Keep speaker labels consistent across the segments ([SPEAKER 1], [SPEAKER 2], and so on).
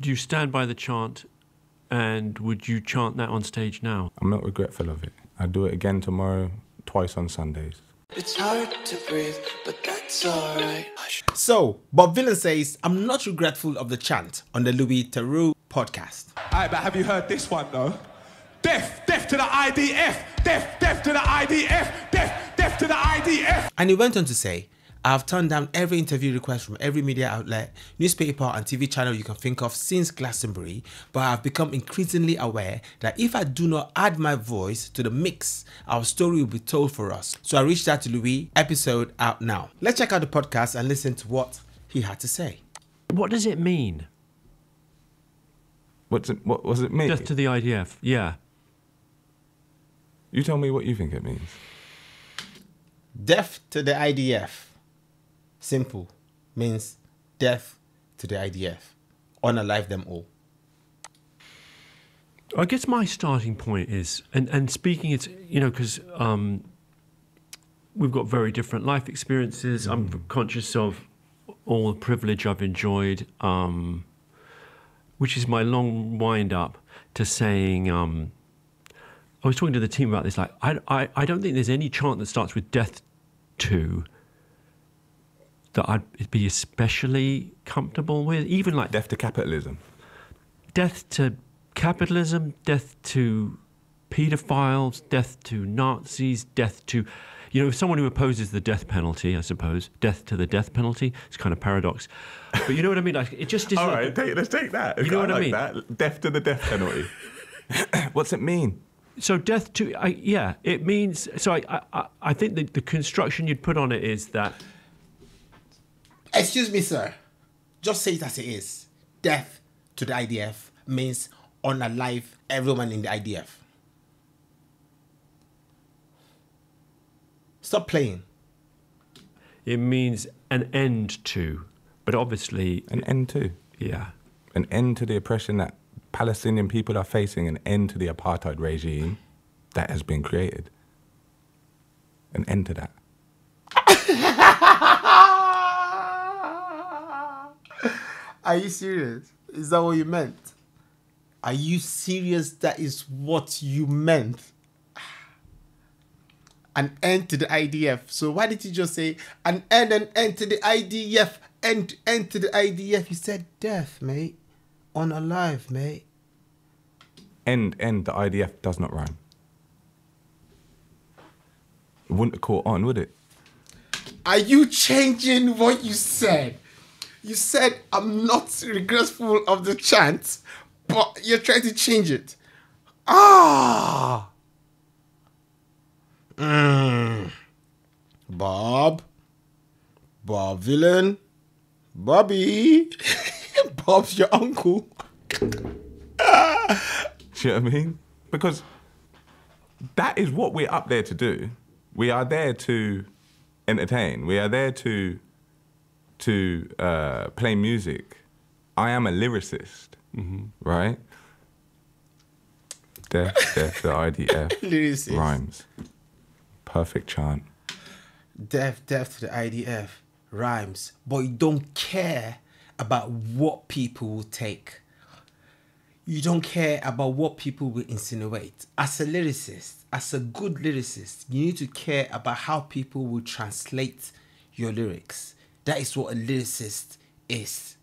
[SPEAKER 1] Do you stand by the chant, and would you chant that on stage now?
[SPEAKER 2] I'm not regretful of it. I'll do it again tomorrow, twice on Sundays.
[SPEAKER 3] It's hard to breathe, but that's alright.
[SPEAKER 4] So, Bob Vylan says, I'm not regretful of the chant on the Louis Theroux podcast.
[SPEAKER 5] Alright, but have you heard this one though? Death to the IDF! Death to the IDF! Death to the IDF!
[SPEAKER 4] And he went on to say, I have turned down every interview request from every media outlet, newspaper and TV channel you can think of since Glastonbury, but I have become increasingly aware that if I do not add my voice to the mix, our story will be told for us. So I reached out to Louis, episode out now. Let's check out the podcast and listen to what he had to say.
[SPEAKER 1] What does it mean?
[SPEAKER 2] What does it mean?
[SPEAKER 1] Death to the IDF, yeah.
[SPEAKER 2] You tell me what you think it means.
[SPEAKER 4] Death to the IDF. Simple. Means death to the IDF. Unalive them all.
[SPEAKER 1] I guess my starting point is, and speaking, it's, you know, because we've got very different life experiences. I'm conscious of all the privilege I've enjoyed, which is my long wind up to saying, I was talking to the team about this, like, I don't think there's any chant that starts with death to that I'd be especially comfortable with, even like...
[SPEAKER 2] Death to capitalism.
[SPEAKER 1] Death to capitalism, death to paedophiles, death to Nazis, death to... You know, someone who opposes the death penalty, I suppose, death to the death penalty, it's kind of paradox. But you know what I mean? Like, it just is...
[SPEAKER 2] All right, let's take that.
[SPEAKER 1] You know what I mean?
[SPEAKER 2] That. Death to the death penalty. What's it mean?
[SPEAKER 1] So death to... yeah, it means... So I think the construction you'd put on it is that...
[SPEAKER 4] Excuse me, sir. Just say it as it is. Death to the IDF means unalive everyone in the IDF. Stop playing.
[SPEAKER 1] It means an end to, but obviously...
[SPEAKER 2] An end to?
[SPEAKER 1] Yeah.
[SPEAKER 2] An end to the oppression that Palestinian people are facing, an end to the apartheid regime that has been created. An end to that.
[SPEAKER 4] Are you serious? Is that what you meant? Are you serious? That is what you meant? An end to the IDF. So why did you just say an end to the IDF? End to the IDF. You said death, mate. Unalive, mate.
[SPEAKER 2] End, the IDF does not rhyme. It wouldn't have caught on, would it?
[SPEAKER 4] Are you changing what you said? You said, I'm not regretful of the chant, but you're trying to change it. Ah! Bob Vylan, Bobby, Bob's your uncle.
[SPEAKER 2] Do you know what I mean? Because that is what we're up there to do. We are there to entertain. We are there to play music. I am a lyricist, right? Death to IDF.
[SPEAKER 4] Lyricist.
[SPEAKER 2] Rhymes. Perfect chant.
[SPEAKER 4] Death to the IDF. Rhymes. But you don't care about what people will take. You don't care about what people will insinuate. As a lyricist, as a good lyricist, you need to care about how people will translate your lyrics. That is what a lyricist is.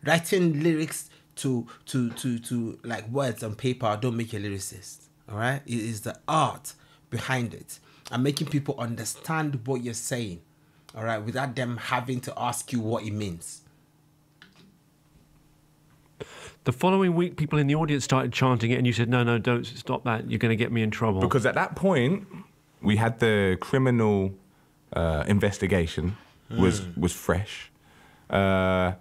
[SPEAKER 4] Writing lyrics to like words on paper don't make you a lyricist. All right? It is the art behind it and making people understand what you're saying. All right? Without them having to ask you what it means.
[SPEAKER 1] The following week, people in the audience started chanting it, and you said, no, don't stop that. You're going to get me in trouble.
[SPEAKER 2] Because at that point, we had the criminal investigation was fresh. And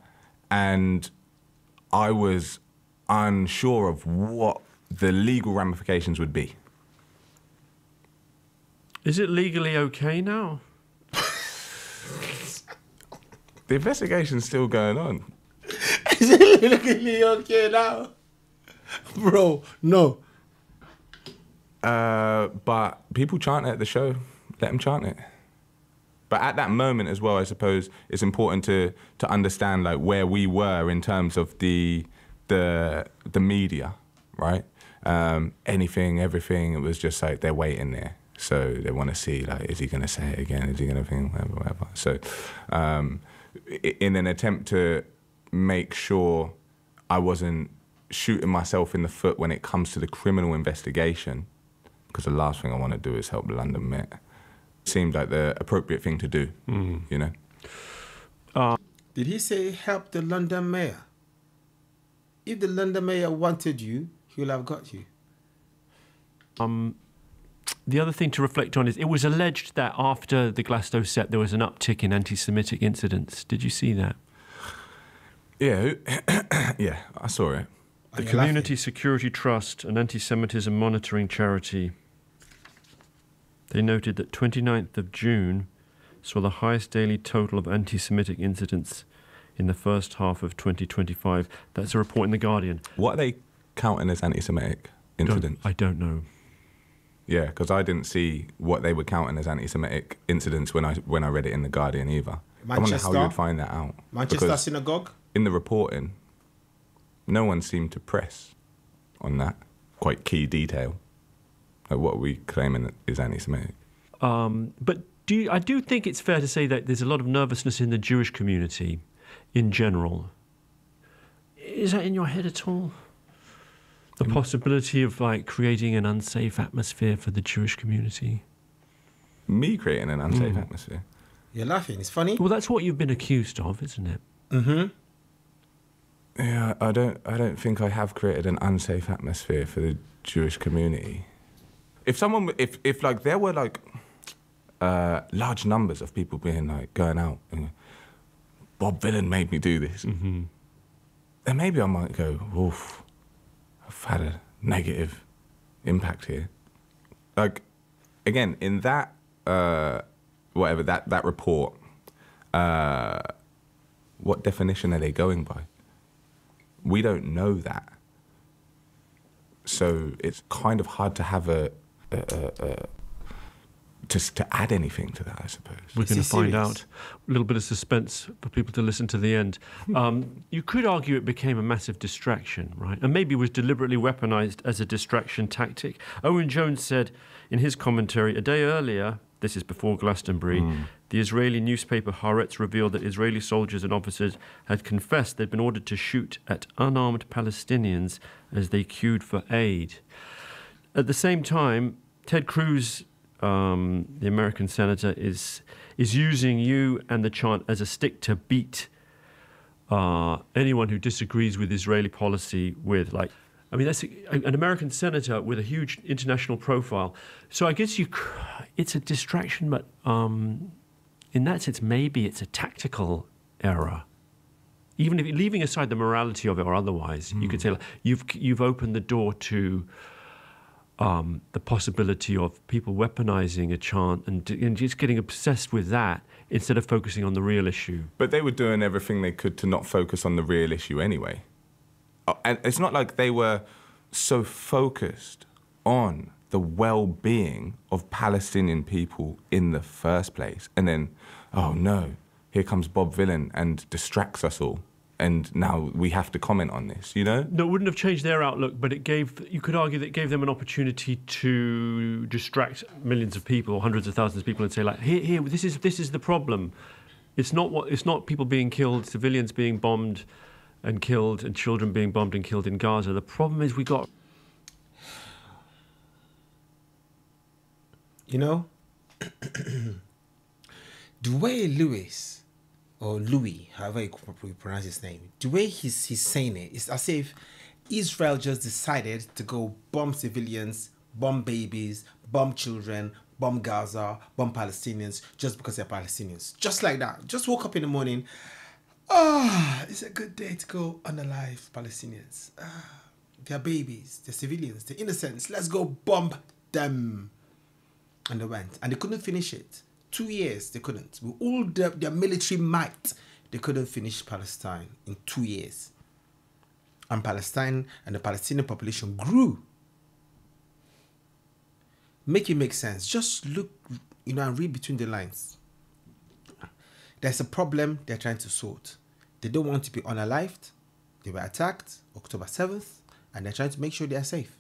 [SPEAKER 2] I was unsure of what the legal ramifications would be.
[SPEAKER 1] Is it legally okay now?
[SPEAKER 2] The investigation's still going on.
[SPEAKER 4] Is it legally okay now? Bro, no.
[SPEAKER 2] But people chant it at the show. Let them chant it. But at that moment as well, I suppose it's important to understand like where we were in terms of the media, right? Anything, everything. It was just like they're waiting there, so they want to see like, is he going to say it again? Is he going to think whatever? So, in an attempt to make sure I wasn't shooting myself in the foot when it comes to the criminal investigation, because the last thing I want to do is help the London Met. Seemed like the appropriate thing to do, you know.
[SPEAKER 4] Did he say help the London mayor? If the London mayor wanted you, he would have got you.
[SPEAKER 1] The other thing to reflect on is it was alleged that after the Glasgow set there was an uptick in anti-Semitic incidents. Did you see that?
[SPEAKER 2] Yeah, yeah, I saw it.
[SPEAKER 1] The Community Security Trust, an anti-Semitism monitoring charity, they noted that 29th of June saw the highest daily total of anti-Semitic incidents in the first half of 2025. That's a report in The Guardian.
[SPEAKER 2] What are they counting as anti-Semitic incidents?
[SPEAKER 1] I don't know.
[SPEAKER 2] Yeah, because I didn't see what they were counting as anti-Semitic incidents when I read it in The Guardian either. I wonder how you would find that out.
[SPEAKER 4] Manchester
[SPEAKER 2] Because
[SPEAKER 4] Synagogue?
[SPEAKER 2] in the reporting, no one seemed to press on that quite key detail. Like what are we claiming is anti-Semitic?
[SPEAKER 1] But I do think it's fair to say that there's a lot of nervousness in the Jewish community in general. Is that in your head at all? The possibility of like creating an unsafe atmosphere for the Jewish community?
[SPEAKER 2] Me creating an unsafe atmosphere?
[SPEAKER 4] You're laughing. It's funny.
[SPEAKER 1] Well, that's what you've been accused of, isn't it?
[SPEAKER 4] Mm-hmm.
[SPEAKER 2] Yeah, I don't think I have created an unsafe atmosphere for the Jewish community. If like there were like large numbers of people being like going out and Bob Vylan made me do this, then maybe I might go, oof, I've had a negative impact here. Like, again, in that that report, what definition are they going by? We don't know that. So it's kind of hard to have just to add anything to that, I suppose.
[SPEAKER 1] We're going to find out. A little bit of suspense for people to listen to the end. You could argue it became a massive distraction, right? And maybe was deliberately weaponized as a distraction tactic. Owen Jones said in his commentary, a day earlier, this is before Glastonbury, the Israeli newspaper Haaretz revealed that Israeli soldiers and officers had confessed they'd been ordered to shoot at unarmed Palestinians as they queued for aid. At the same time, Ted Cruz, the American senator, is using you and the chant as a stick to beat anyone who disagrees with Israeli policy with, like, I mean, that's an American senator with a huge international profile. So I guess it's a distraction, but in that sense, maybe it's a tactical error. Even if leaving aside the morality of it or otherwise, you could say like, you've opened the door to the possibility of people weaponizing a chant and just getting obsessed with that instead of focusing on the real issue.
[SPEAKER 2] But they were doing everything they could to not focus on the real issue anyway. And it's not like they were so focused on the well-being of Palestinian people in the first place. And then, oh no, here comes Bob Vylan and distracts us all. And now we have to comment on this, you know?
[SPEAKER 1] No, it wouldn't have changed their outlook, but you could argue that it gave them an opportunity to distract millions of people or hundreds of thousands of people and say, like, here, this is the problem. It's not people being killed, civilians being bombed and killed, and children being bombed and killed in Gaza. The problem is we got...
[SPEAKER 4] You know, the way Louis, however you pronounce his name, the way he's saying it, it's as if Israel just decided to go bomb civilians, bomb babies, bomb children, bomb Gaza, bomb Palestinians, just because they're Palestinians. Just like that. Just woke up in the morning, it's a good day to go unalive Palestinians. They're babies, they're civilians, they're innocents. Let's go bomb them. And they went. And they couldn't finish it. 2 years, they couldn't. With all their military might, they couldn't finish Palestine in 2 years. And Palestine and the Palestinian population grew. Make it make sense. Just look, and read between the lines. There's a problem they're trying to sort. They don't want to be unalived. They were attacked October 7th, and they're trying to make sure they're safe.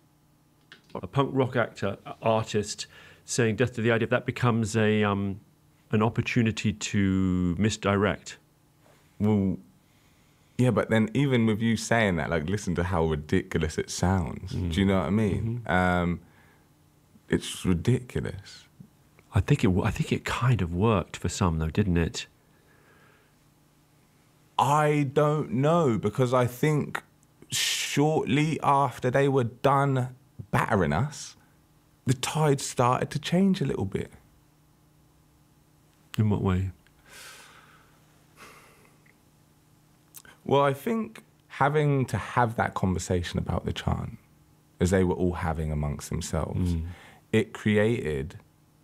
[SPEAKER 1] A punk rock artist saying death to the idea, that becomes an opportunity to misdirect.
[SPEAKER 2] Well, yeah, but then even with you saying that, like, listen to how ridiculous it sounds. Do you know what I mean? It's ridiculous.
[SPEAKER 1] I think it kind of worked for some, though, didn't it?
[SPEAKER 2] I don't know, because I think shortly after they were done battering us, the tide started to change a little bit.
[SPEAKER 1] In what way?
[SPEAKER 2] Well, I think having to have that conversation about the chant, as they were all having amongst themselves, it created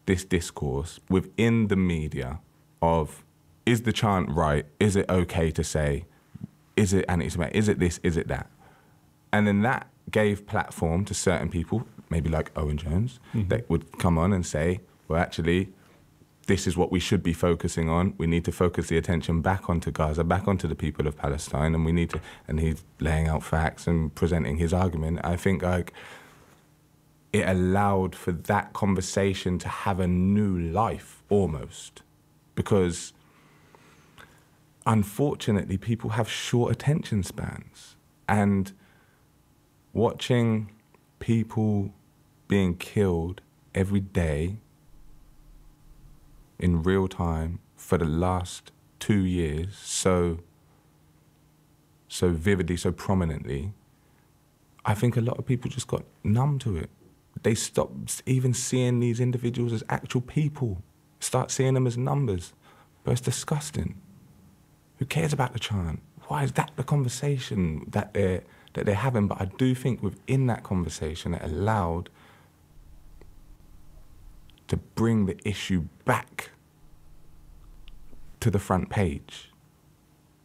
[SPEAKER 2] this discourse within the media of, is the chant right? Is it okay to say? Is it anti-Semitic? Is it this? Is it that? And then that gave platform to certain people, maybe like Owen Jones, that would come on and say, well, actually, this is what we should be focusing on. We need to focus the attention back onto Gaza, back onto the people of Palestine, and we need to, and he's laying out facts and presenting his argument. I think, like, it allowed for that conversation to have a new life, almost, because unfortunately, people have short attention spans, and watching people being killed every day in real time for the last 2 years, so vividly, so prominently, I think a lot of people just got numb to it. They stopped even seeing these individuals as actual people, start seeing them as numbers. But it's disgusting. Who cares about the chant? Why is that the conversation that they're having? But I do think within that conversation, it allowed to bring the issue back to the front page.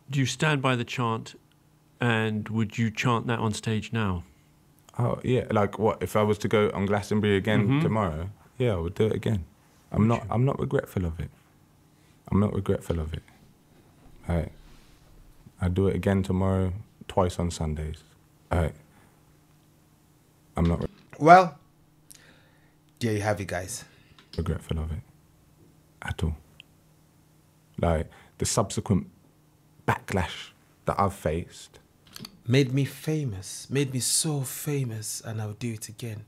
[SPEAKER 1] Do you stand by the chant, and would you chant that on stage now?
[SPEAKER 2] Oh, yeah, like what, if I was to go on Glastonbury again tomorrow? Yeah, I would do it again. I'm not regretful of it. I'm not regretful of it. I'd do it again tomorrow, twice on Sundays. I'm not
[SPEAKER 4] Well, there you have it, guys.
[SPEAKER 2] regretful of it at all. Like, the subsequent backlash that I've faced
[SPEAKER 4] Made me famous. Made me so famous, and I'll do it again.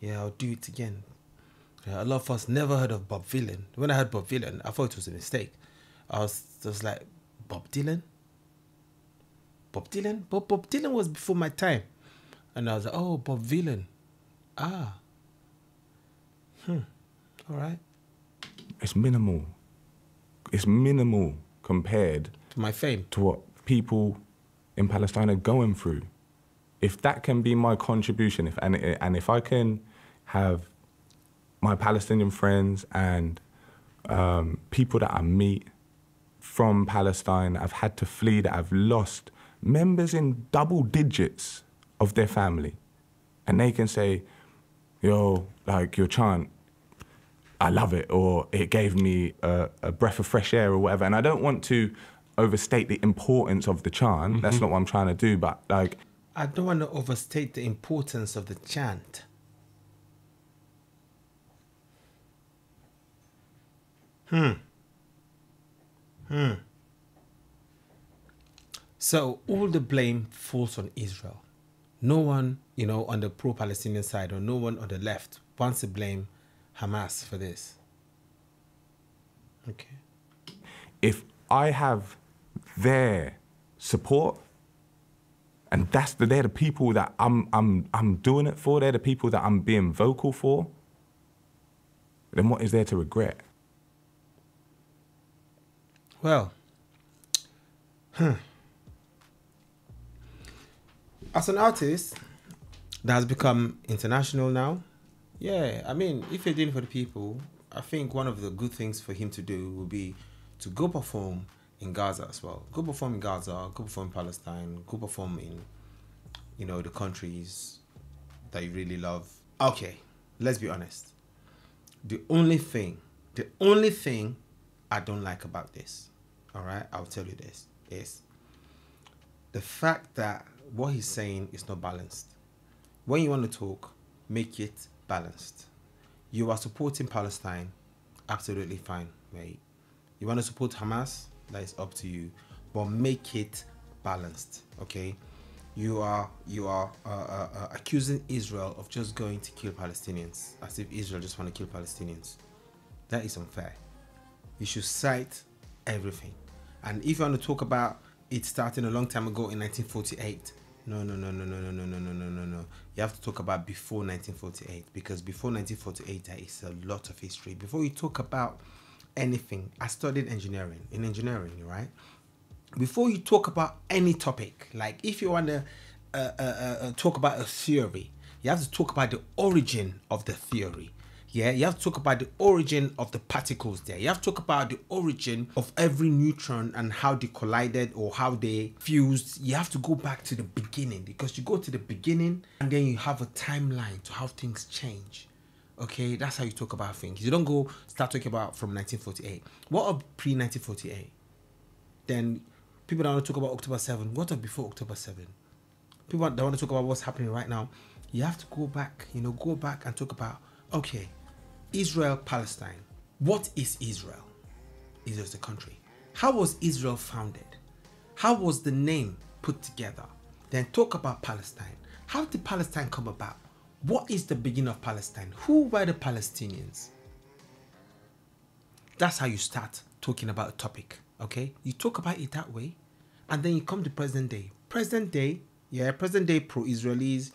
[SPEAKER 4] Yeah, I'll do it again. Yeah, a lot of us never heard of Bob Vylan. When I heard Bob Vylan, I thought it was a mistake. I was like, Bob Dylan? Bob Dylan? But Bob Dylan was before my time. And I was like, oh, Bob Vylan. All right.
[SPEAKER 2] it's minimal. It's minimal compared
[SPEAKER 4] To my fame.
[SPEAKER 2] to what people in Palestine are going through. If that can be my contribution, if I can have my Palestinian friends and people that I meet from Palestine that have had to flee, that have lost members in double digits of their family, and they can say, yo, like, your chant, I love it, or it gave me a breath of fresh air or whatever. And I don't want to overstate the importance of the chant. That's not what I'm trying to do, but like,
[SPEAKER 4] I don't want to overstate the importance of the chant. So all the blame falls on Israel. No one, on the pro-Palestinian side, or no one on the left wants to blame Hamas for this. Okay.
[SPEAKER 2] if I have their support, and they're the people that I'm doing it for, they're the people that I'm being vocal for, then what is there to regret?
[SPEAKER 4] Well, as an artist that has become international now, yeah, I mean, if you're doing it for the people, I think one of the good things for him to do would be to go perform in Gaza as well. Go perform in Gaza, go perform in Palestine, go perform in, the countries that you really love. Okay, let's be honest. The only thing I don't like about this all right, I'll tell you this, is the fact that what he's saying is not balanced. When you want to talk, make it balanced. You are supporting Palestine, absolutely fine, right? You want to support Hamas, that is up to you, but make it balanced, okay? You are accusing Israel of just going to kill Palestinians, as if Israel just want to kill Palestinians. That is unfair. You should cite everything. And if you want to talk about it starting a long time ago in 1948, no. You have to talk about before 1948, because before 1948 there is a lot of history. Before you talk about anything, I studied engineering, right? Before you talk about any topic, like if you want to talk about a theory, you have to talk about the origin of the theory. Yeah, you have to talk about the origin of the particles there. You have to talk about the origin of every neutron and how they collided or how they fused. You have to go back to the beginning, because you go to the beginning and then you have a timeline to how things change. Okay, that's how you talk about things. You don't go start talking about from 1948. What of pre-1948? Then people that want to talk about October 7, what of before October 7? People that want to talk about what's happening right now, you have to go back, go back and talk about, okay, Israel, Palestine. What is Israel? Israel is the country. How was Israel founded? How was the name put together? Then talk about Palestine. How did Palestine come about? What is the beginning of Palestine? Who were the Palestinians? That's how you start talking about a topic, okay? You talk about it that way, and then you come to present day. Present day pro-Israelis,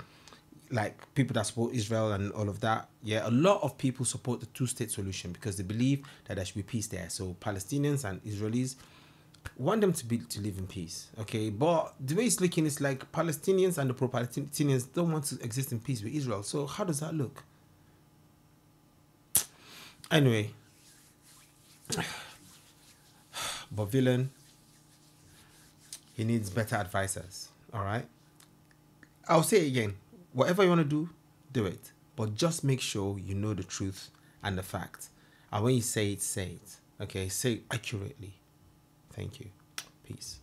[SPEAKER 4] like people that support Israel and all of that. Yeah, a lot of people support the two-state solution because they believe that there should be peace there. So Palestinians and Israelis want them to live in peace, okay? But the way it's looking is like Palestinians and the pro-Palestinians don't want to exist in peace with Israel. So how does that look? Anyway, Bob Vylan, he needs better advisors, all right? I'll say it again. Whatever you want to do it. But just make sure you know the truth and the facts. And when you say it, okay? Say it accurately. Thank you. Peace.